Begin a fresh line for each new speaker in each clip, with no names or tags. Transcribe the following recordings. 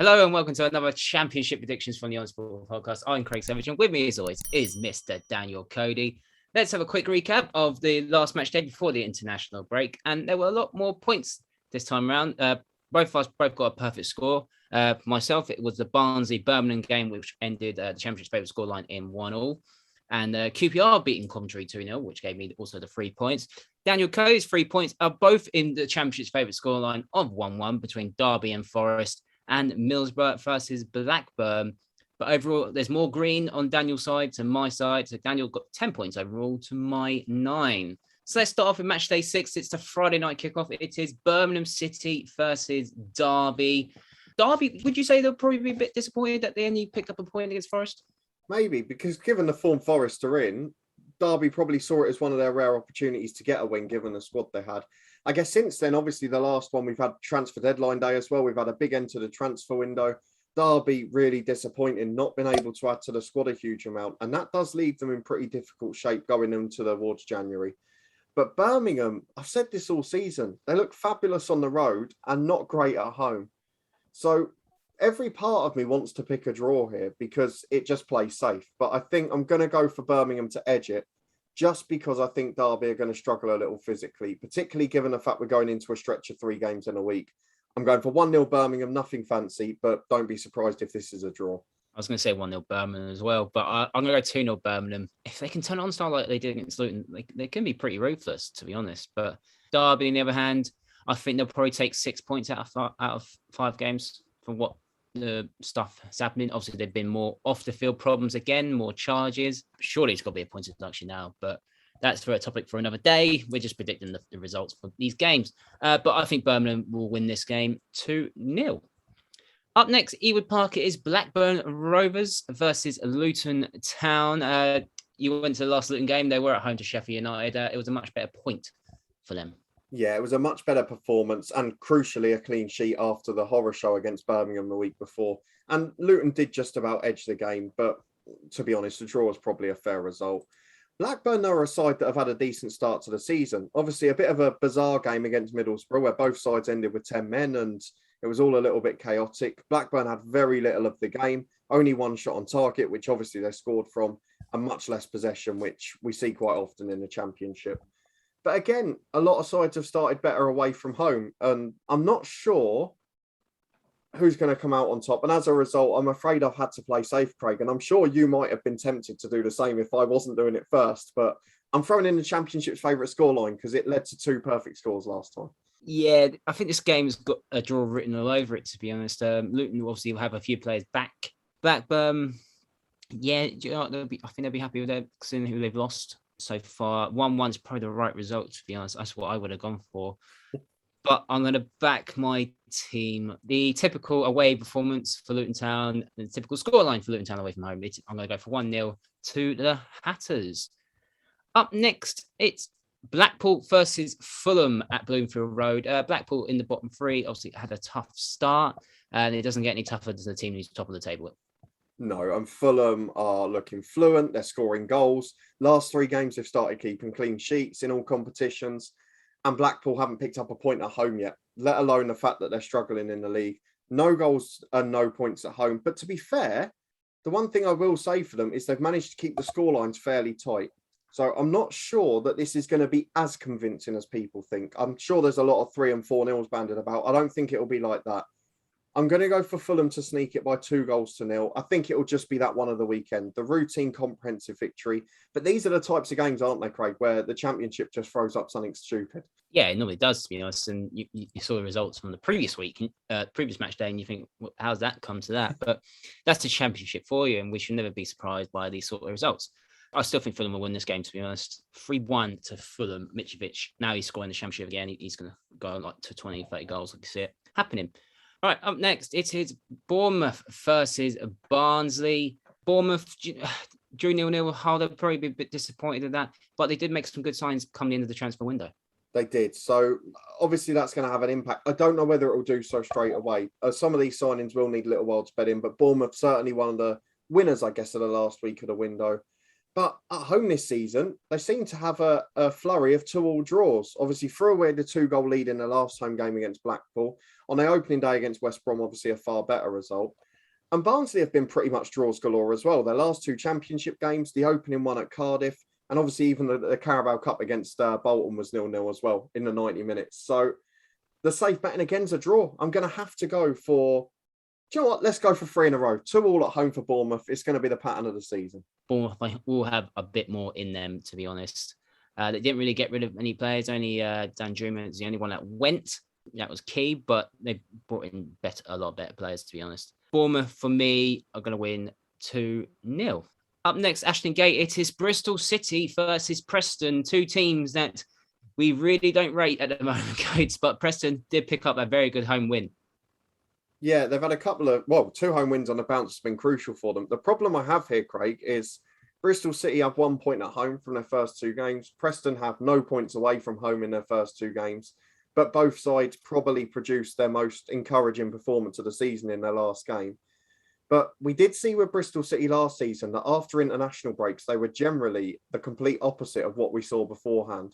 Hello and welcome to another Championship Predictions from the Honest Football Podcast. I'm Craig Savage and with me as always is Mr. Daniel Cody. Let's have a quick recap of the last match day before the international break. And there were a lot more points this time around. Both of us got a perfect score. For myself, it was the Barnsley-Birmingham game, which ended the Championship's favourite scoreline in 1-1. And QPR beating Coventry 2-0, which gave me also the 3 points. Daniel Cody's 3 points are both in the Championship's favourite scoreline of 1-1 between Derby and Forest and Middlesbrough versus Blackburn. But overall, there's more green on Daniel's side to my side. So Daniel got 10 points overall to my 9. So let's start off with match day 6. It's the Friday night kickoff. It is Birmingham City versus Derby. Derby, would you say they'll probably be a bit disappointed that they only picked up a point against Forest?
Maybe, because given the form Forest are in, Derby probably saw it as one of their rare opportunities to get a win, given the squad they had. I guess since then, obviously, the last one, we've had transfer deadline day as well. We've had a big end to the transfer window. Derby really disappointing, not been able to add to the squad a huge amount. And that does leave them in pretty difficult shape going into towards January. But Birmingham, I've said this all season, they look fabulous on the road and not great at home. So every part of me wants to pick a draw here because it just plays safe. But I think I'm going to go for Birmingham to edge it, just because I think Derby are going to struggle a little physically, particularly given the fact we're going into a stretch of 3 games in a week. I'm going for 1-0 Birmingham, nothing fancy, but don't be surprised if this is a draw.
I was going to say 1-0 Birmingham as well, but I'm going to go 2-0 Birmingham. If they can turn on style like they did against Luton, they can be pretty ruthless, to be honest. But Derby, on the other hand, I think they'll probably take 6 points out of 5 games from what the stuff that's happening. Obviously, they've been more off the field problems again, more charges. Surely it's got to be a point of deduction now, but that's for a topic for another day. We're just predicting the results for these games. But I think Birmingham will win this game 2-0. Up next, Ewood Park, it is Blackburn Rovers versus Luton Town. You went to the last Luton game. They were at home to Sheffield United. It was a much better point for them.
Yeah, it was a much better performance and crucially a clean sheet after the horror show against Birmingham the week before. And Luton did just about edge the game, but to be honest, the draw was probably a fair result. Blackburn are a side that have had a decent start to the season. Obviously, a bit of a bizarre game against Middlesbrough where both sides ended with 10 men and it was all a little bit chaotic. Blackburn had very little of the game, only 1 shot on target, which obviously they scored from, and much less possession, which we see quite often in the Championship. But again, a lot of sides have started better away from home. And I'm not sure who's going to come out on top. And as a result, I'm afraid I've had to play safe, Craig. And I'm sure you might have been tempted to do the same if I wasn't doing it first. But I'm throwing in the Championship's favourite scoreline because it led to 2 perfect scores last time.
Yeah, I think this game's got a draw written all over it, to be honest. Luton obviously will have a few players back. Blackburn, yeah, I think they'll be happy with that, considering who they've lost so far. 1-1's probably the right result, to be honest. That's what I would have gone for. But I'm going to back my team. The typical away performance for Luton Town, the typical scoreline for Luton Town away from home. I'm going to go for 1-0 to the Hatters. Up next, it's Blackpool versus Fulham at Bloomfield Road. Blackpool in the bottom 3 obviously had a tough start, and it doesn't get any tougher than the team who's top of the table.
No, and Fulham are looking fluent. They're scoring goals. Last 3 games, they've started keeping clean sheets in all competitions. And Blackpool haven't picked up a point at home yet, let alone the fact that they're struggling in the league. No goals and no points at home. But to be fair, the one thing I will say for them is they've managed to keep the scorelines fairly tight. So I'm not sure that this is going to be as convincing as people think. I'm sure there's a lot of 3 and 4 nils banded about. I don't think it'll be like that. I'm going to go for Fulham to sneak it by 2-0. I think it'll just be that one of the weekend, the routine comprehensive victory. But these are the types of games, aren't they, Craig, where the Championship just throws up something stupid?
Yeah, it normally does, to be honest. And you saw the results from the previous week, previous match day, and you think, well, how's that come to that? But that's the Championship for you, and we should never be surprised by these sort of results. I still think Fulham will win this game, to be honest. 3-1 to Fulham. Mitrovic, now he's scoring the Championship again. He's going to go like to 20, 30 goals. I can see it happening. All right, up next, it is Bournemouth versus Barnsley. Bournemouth drew 0-0. Hull, they'll probably be a bit disappointed at that, but they did make some good signs coming into the transfer window.
They did. So obviously that's going to have an impact. I don't know whether it will do so straight away. Some of these signings will need a little while to bed in, but Bournemouth certainly one of the winners, I guess, of the last week of the window. But at home this season, they seem to have a flurry of 2-2 draws. Obviously, threw away the 2-goal lead in the last home game against Blackpool. On their opening day against West Brom, obviously a far better result. And Barnsley have been pretty much draws galore as well. Their last 2 championship games, the opening one at Cardiff, and obviously even the Carabao Cup against Bolton was 0-0 as well in the 90 minutes. So the safe betting again's a draw. I'm going to have to go for... Do you know what? Let's go for 3 in a row. 2-2 at home for Bournemouth. It's going to be the pattern of the season.
Bournemouth will have a bit more in them, to be honest. They didn't really get rid of any players. Only Dan Drummond is the only one that went. That was key, but they brought in a lot better players, to be honest. Bournemouth, for me, are going to win 2-0. Up next, Ashton Gate, it is Bristol City versus Preston, 2 teams that we really don't rate at the moment, Coates, but Preston did pick up a very good home win.
Yeah, they've had a couple of, 2 home wins on the bounce has been crucial for them. The problem I have here, Craig, is Bristol City have 1 point at home from their first 2 games. Preston have no points away from home in their first 2 games, but both sides probably produced their most encouraging performance of the season in their last game. But we did see with Bristol City last season that after international breaks, they were generally the complete opposite of what we saw beforehand.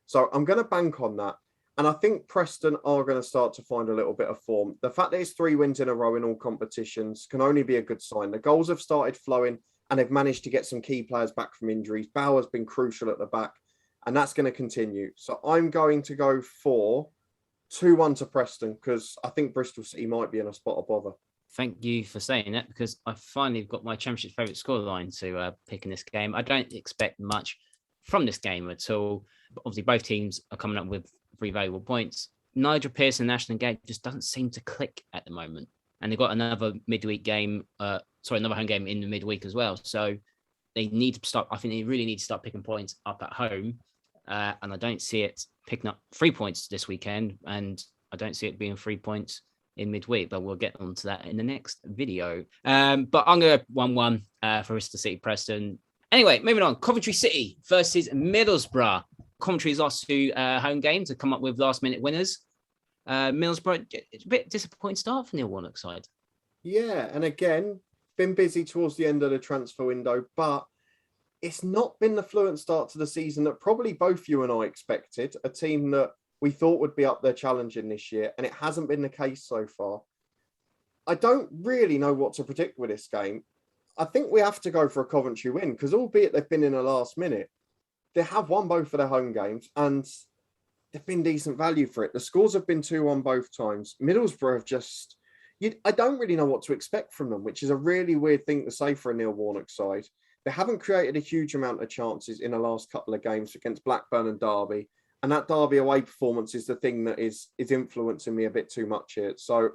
So I'm going to bank on that. And I think Preston are going to start to find a little bit of form. The fact that it's 3 wins in a row in all competitions can only be a good sign. The goals have started flowing and they've managed to get some key players back from injuries. Bauer's been crucial at the back and that's going to continue. So I'm going to go for 2-1 to Preston because I think Bristol City might be in a spot of bother.
Thank you for saying that because I finally got my championship favourite scoreline to pick in this game. I don't expect much from this game at all. But obviously, both teams are coming up with 3 valuable points. Nigel Pearson and Ashton Gate just doesn't seem to click at the moment. And they've got another midweek game, another home game in the midweek as well. So they need to start, I think they really need to start picking points up at home. And I don't see it picking up 3 points this weekend. And I don't see it being 3 points in midweek, but we'll get onto that in the next video. But I'm going to 1-1 for Bristol City Preston. Anyway, moving on. Coventry City versus Middlesbrough. Coventry's last 2 home games have come up with last-minute winners. Middlesbrough, it's a bit disappointing start for Neil Warnock's side.
Yeah, and again, been busy towards the end of the transfer window, but it's not been the fluent start to the season that probably both you and I expected. A team that we thought would be up there challenging this year, and it hasn't been the case so far. I don't really know what to predict with this game. I think we have to go for a Coventry win because albeit they've been in the last minute, they have won both of their home games and they've been decent value for it. The scores have been 2-1 both times. Middlesbrough have just... I don't really know what to expect from them, which is a really weird thing to say for a Neil Warnock side. They haven't created a huge amount of chances in the last couple of games against Blackburn and Derby. And that Derby away performance is the thing that is influencing me a bit too much here. So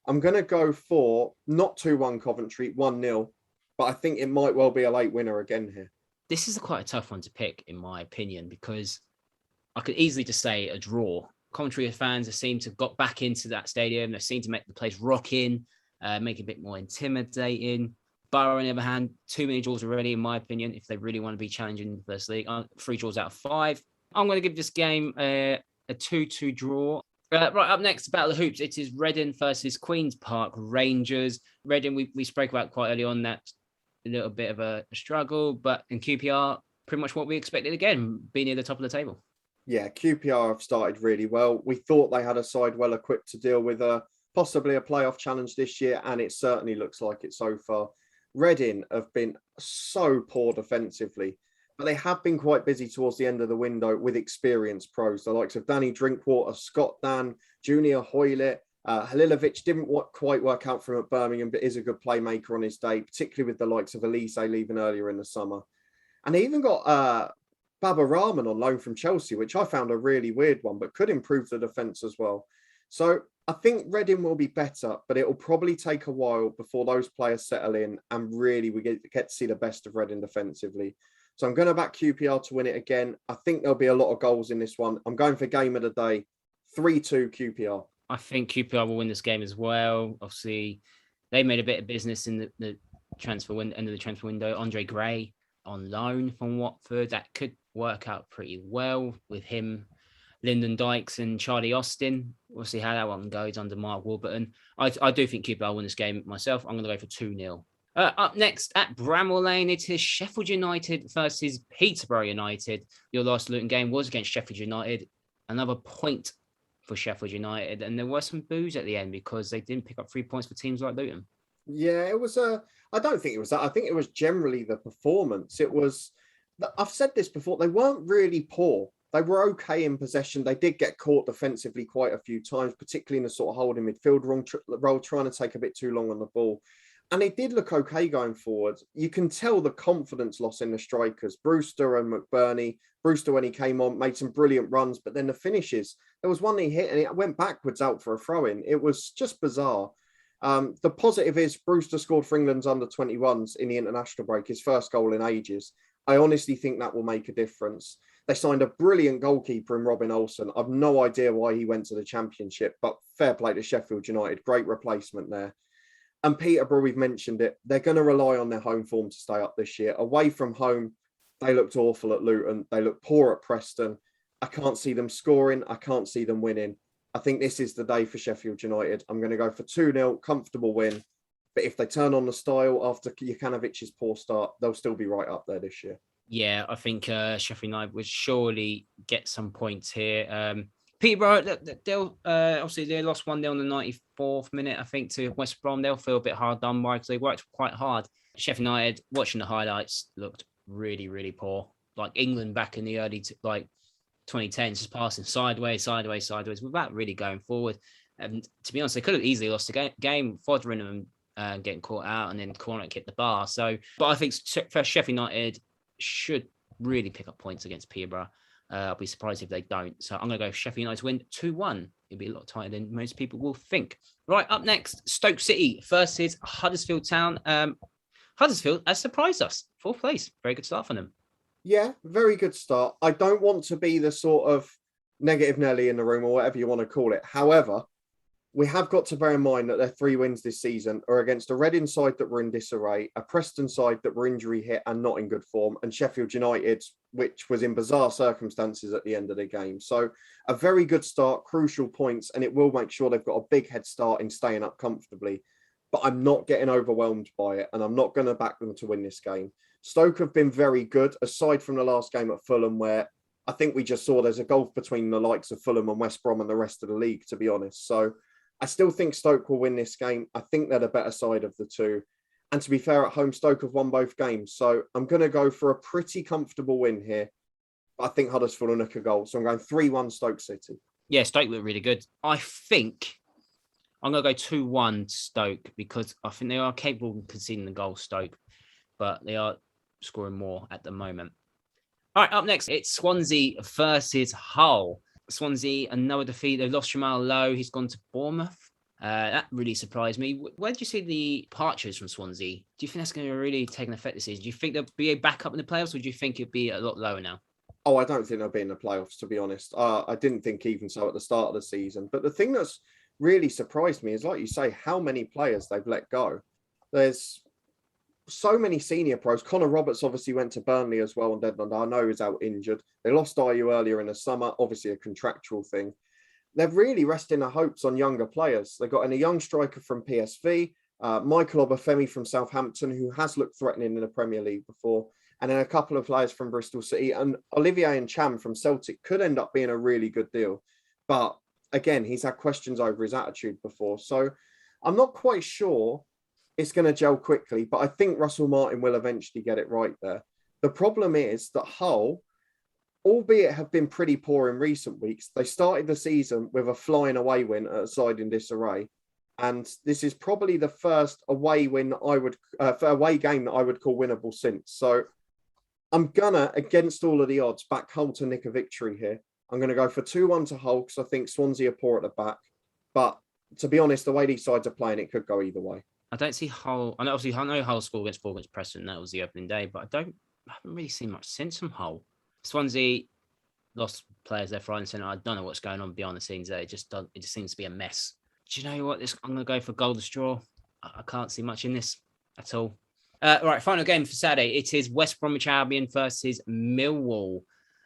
I'm going to go for not 2-1 Coventry, 1-0. But I think it might well be a late winner again here.
This is quite a tough one to pick, in my opinion, because I could easily just say a draw. Coventry fans have seemed to have got back into that stadium. They seem to make the place rock in, make it a bit more intimidating. Borough, on the other hand, 2 many draws already, in my opinion, if they really want to be challenging the First League. 3 draws out of 5. I'm going to give this game a 2-2 draw. Right, up next, Battle of Hoops. It is Reading versus Queen's Park Rangers. Reading, we spoke about quite early on that a little bit of a struggle, but in QPR, pretty much what we expected again, being near the top of the table.
Yeah, QPR have started really well. We thought they had a side well equipped to deal with possibly a playoff challenge this year, and it certainly looks like it so far. Reading have been so poor defensively, but they have been quite busy towards the end of the window with experienced pros, the likes of Danny Drinkwater, Scott Dan, Junior Hoylett. Halilovic didn't quite work out for him at Birmingham, but is a good playmaker on his day, particularly with the likes of Elise leaving earlier in the summer. And they even got Baba Rahman on loan from Chelsea, which I found a really weird one, but could improve the defence as well. So I think Reading will be better, but it will probably take a while before those players settle in and really we get to see the best of Reading defensively. So I'm going to back QPR to win it again. I think there'll be a lot of goals in this one. I'm going for game of the day, 3-2 QPR.
I think QPR will win this game as well. Obviously, they made a bit of business in the transfer end of the transfer window. Andre Gray on loan from Watford. That could work out pretty well with him, Lyndon Dykes and Charlie Austin. We'll see how that one goes under Mark Warburton. I do think QPR will win this game myself. I'm going to go for 2-0. Up next at Bramall Lane, it is Sheffield United versus Peterborough United. Your last Luton game was against Sheffield United. Another point for Sheffield United. And there were some boos at the end because they didn't pick up 3 points for teams like Luton.
Yeah, it was I don't think it was that. I think it was generally the performance. I've said this before, they weren't really poor. They were okay in possession. They did get caught defensively quite a few times, particularly in the sort of holding midfield role, trying to take a bit too long on the ball. And it did look okay going forward. You can tell the confidence loss in the strikers. Brewster and McBurney. Brewster, when he came on, made some brilliant runs, but then the finishes, there was one he hit and it went backwards out for a throw-in. It was just bizarre. The positive is Brewster scored for England's under-21s in the international break, his first goal in ages. I honestly think that will make a difference. They signed a brilliant goalkeeper in Robin Olsen. I've no idea why he went to the Championship, but fair play to Sheffield United. Great replacement there. And Peterborough, we've mentioned it, they're going to rely on their home form to stay up this year. Away from home, they looked awful at Luton. They looked poor at Preston. I can't see them scoring. I can't see them winning. I think this is the day for Sheffield United. I'm going to go for 2-0, comfortable win. But if they turn on the style after Jukanovic's poor start, they'll still be right up there this year.
Yeah, I think Sheffield United would surely get some points here. Peterborough, they'll obviously they lost 1-0 in the 94th minute, I think, to West Brom. They'll feel a bit hard done by because they worked quite hard. Sheffield United, watching the highlights, looked really, really poor. Like England back in the early 2010s, just passing sideways without really going forward. And to be honest, they could have easily lost the game. Fotheringham getting caught out and then Cornick hit the bar. So, but I think for Sheffield United should really pick up points against Peterborough. I'll be surprised if they don't. So I'm going to go Sheffield United to win 2-1. It'll be a lot tighter than most people will think. Right, up next, Stoke City versus Huddersfield Town. Huddersfield has surprised us. 4th place. Very good start for them.
Yeah, very good start. I don't want to be the sort of negative Nelly in the room or whatever you want to call it. However, we have got to bear in mind that their 3 wins this season are against a Reading side that were in disarray, a Preston side that were injury hit and not in good form, and Sheffield United, which was in bizarre circumstances at the end of the game. So a very good start, crucial points, and it will make sure they've got a big head start in staying up comfortably. But I'm not getting overwhelmed by it, and I'm not going to back them to win this game. Stoke have been very good, aside from the last game at Fulham, where I think we just saw there's a gulf between the likes of Fulham and West Brom and the rest of the league, to be honest. So I still think Stoke will win this game. I think they're the better side of the two. And to be fair, at home, Stoke have won both games. So I'm going to go for a pretty comfortable win here. I think Huddersfield will nick a goal. So I'm going 3-1 Stoke City.
Yeah, Stoke look really good. I think I'm going to go 2-1 Stoke because I think they are capable of conceding the goal, Stoke. But they are scoring more at the moment. All right, up next, it's Swansea versus Hull. Swansea, another defeat. They've lost Jamal Lowe. He's gone to Bournemouth. That really surprised me. Where did you see the departures from Swansea? Do you think that's going to really take an effect this season? Do you think there'll be a backup in the playoffs, or do you think it'll be a lot lower now?
Oh, I don't think they'll be in the playoffs, to be honest. I didn't think even so at the start of the season. But the thing that's really surprised me is, like you say, how many players they've let go. There's so many senior pros. Connor Roberts obviously went to Burnley as well on deadline. I know he's out injured. They lost Ayew earlier in the summer, obviously a contractual thing. They're really resting their hopes on younger players. They've got a young striker from PSV, Michael Obafemi from Southampton, who has looked threatening in the Premier League before, and then a couple of players from Bristol City. And Olivier Ncham from Celtic could end up being a really good deal. But again, he's had questions over his attitude before. So I'm not quite sure it's going to gel quickly, but I think Russell Martin will eventually get it right there. The problem is that Hull, albeit have been pretty poor in recent weeks, they started the season with a flying away win at a side in disarray. And this is probably the first away win away game that I would call winnable since. So I'm gonna, against all of the odds, back Hull to nick a victory here. I'm going to go for 2-1 to Hull because I think Swansea are poor at the back. But to be honest, the way these sides are playing, it could go either way.
I don't see Hull. I know Hull scored against Preston. That was the opening day, but I haven't really seen much since from Hull. Swansea lost players left, right, and centre. I don't know what's going on behind the scenes there. It just seems to be a mess. Do you know what? I'm going to go for golden straw. I can't see much in this at all. Right, final game for Saturday. It is West Bromwich Albion versus Millwall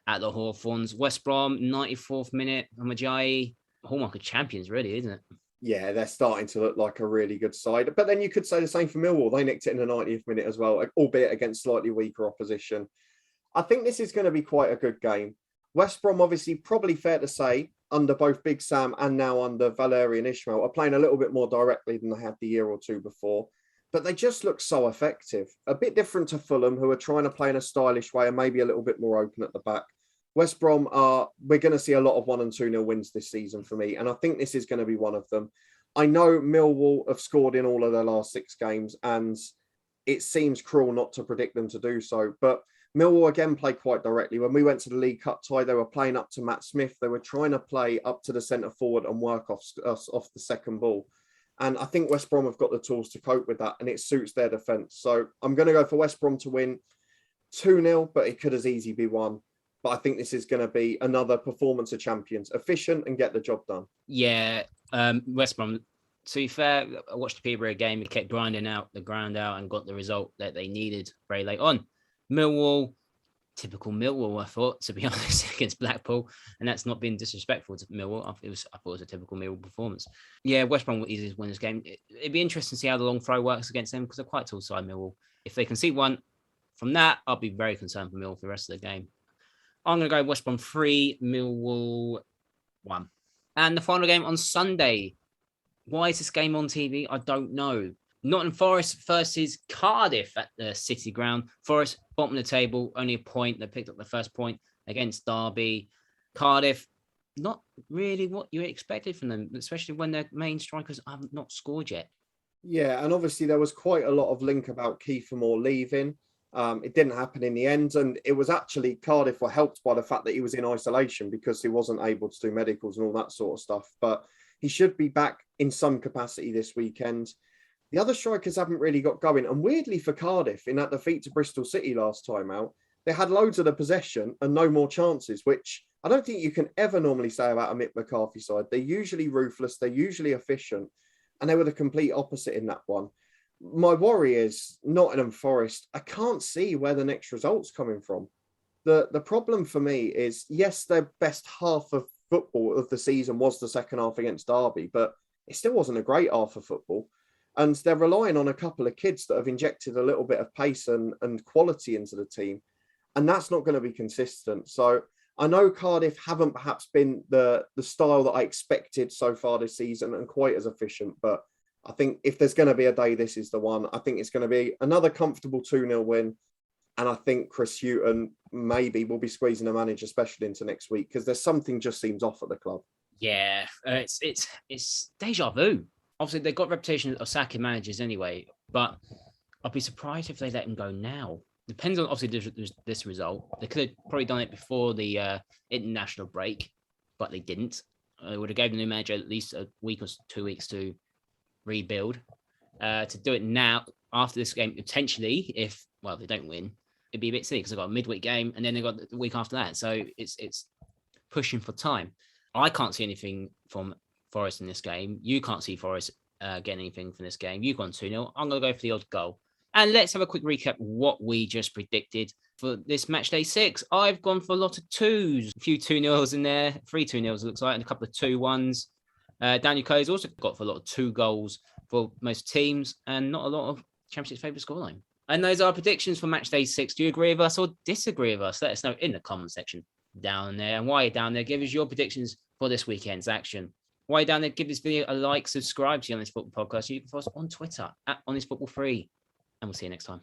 at the Hawthorns. West Brom, 94th minute. Amajayi, hallmark of champions, really, isn't it?
Yeah, they're starting to look like a really good side. But then you could say the same for Millwall. They nicked it in the 90th minute as well, albeit against slightly weaker opposition. I think this is going to be quite a good game. West Brom, obviously, probably fair to say, under both Big Sam and now under Valerian Ismail, are playing a little bit more directly than they had the year or two before. But they just look so effective. A bit different to Fulham, who are trying to play in a stylish way and maybe a little bit more open at the back. West Brom we're going to see a lot of 1 and 2-0 wins this season for me. And I think this is going to be one of them. I know Millwall have scored in all of their last 6 games, and it seems cruel not to predict them to do so. But Millwall again played quite directly. When we went to the League Cup tie, they were playing up to Matt Smith. They were trying to play up to the centre forward and work off the second ball. And I think West Brom have got the tools to cope with that, and it suits their defence. So I'm going to go for West Brom to win 2-0, but it could as easily be 1. But I think this is going to be another performance of champions, efficient and get the job done.
Yeah, West Brom, to be fair, I watched the Peterborough game. It kept grinding out the ground out and got the result that they needed very late on. Millwall, typical Millwall, I thought, to be honest, against Blackpool. And that's not been disrespectful to Millwall. I thought it was a typical Millwall performance. Yeah, West Brom will easily win this game. It'd be interesting to see how the long throw works against them because they're quite tall side, Millwall. If they can see one from that, I'll be very concerned for Millwall for the rest of the game. I'm going to go West Brom 3, Millwall 1. And the final game on Sunday. Why is this game on TV? I don't know. Nottingham Forest versus Cardiff at the City Ground. Forest, bottom of the table, only a point. They picked up the first point against Derby. Cardiff, not really what you expected from them, especially when their main strikers have not scored yet.
Yeah, and obviously there was quite a lot of link about Kiefer Moore leaving. It didn't happen in the end, and it was actually Cardiff were helped by the fact that he was in isolation because he wasn't able to do medicals and all that sort of stuff. But he should be back in some capacity this weekend. The other strikers haven't really got going, and weirdly for Cardiff, in that defeat to Bristol City last time out, they had loads of the possession and no more chances, which I don't think you can ever normally say about a Mick McCarthy side. They're usually ruthless, they're usually efficient, and they were the complete opposite in that one. My worry is Nottingham Forest. I can't see where the next result's coming from. The problem for me is, yes, their best half of football of the season was the second half against Derby, but it still wasn't a great half of football. And they're relying on a couple of kids that have injected a little bit of pace and quality into the team. And that's not going to be consistent. So I know Cardiff haven't perhaps been the style that I expected so far this season and quite as efficient, but I think if there's going to be a day, this is the one. I think it's going to be another comfortable 2-0 win. And I think Chris Hughton maybe will be squeezing a manager special into next week because there's something just seems off at the club.
Yeah, it's deja vu. Obviously, they've got a reputation of sacking managers anyway, but I'd be surprised if they let him go now. Depends on, obviously, this result. They could have probably done it before the international break, but they didn't. They would have given the new manager at least a week or 2 weeks to rebuild. To do it now after this game, potentially, if they don't win, it'd be a bit silly because they've got a midweek game and then they've got the week after that. So it's pushing for time. I can't see anything from Forest in this game. You can't see Forest getting anything from this game. You've gone 2-0. I'm going to go for the odd goal. And let's have a quick recap of what we just predicted for this match day 6. I've gone for a lot of 2s, a few 2-0s in there, 3 2-0s it looks like, and a couple of 2-1s. Daniel Coe's also got for a lot of 2 goals for most teams and not a lot of Championship's favourite scoreline. And those are our predictions for match day 6. Do you agree with us or disagree with us? Let us know in the comment section down there. And while you're down there, give us your predictions for this weekend's action. While you're down there, give this video a like, subscribe to the On This Football podcast. You can follow us on Twitter at On This Football Free. And we'll see you next time.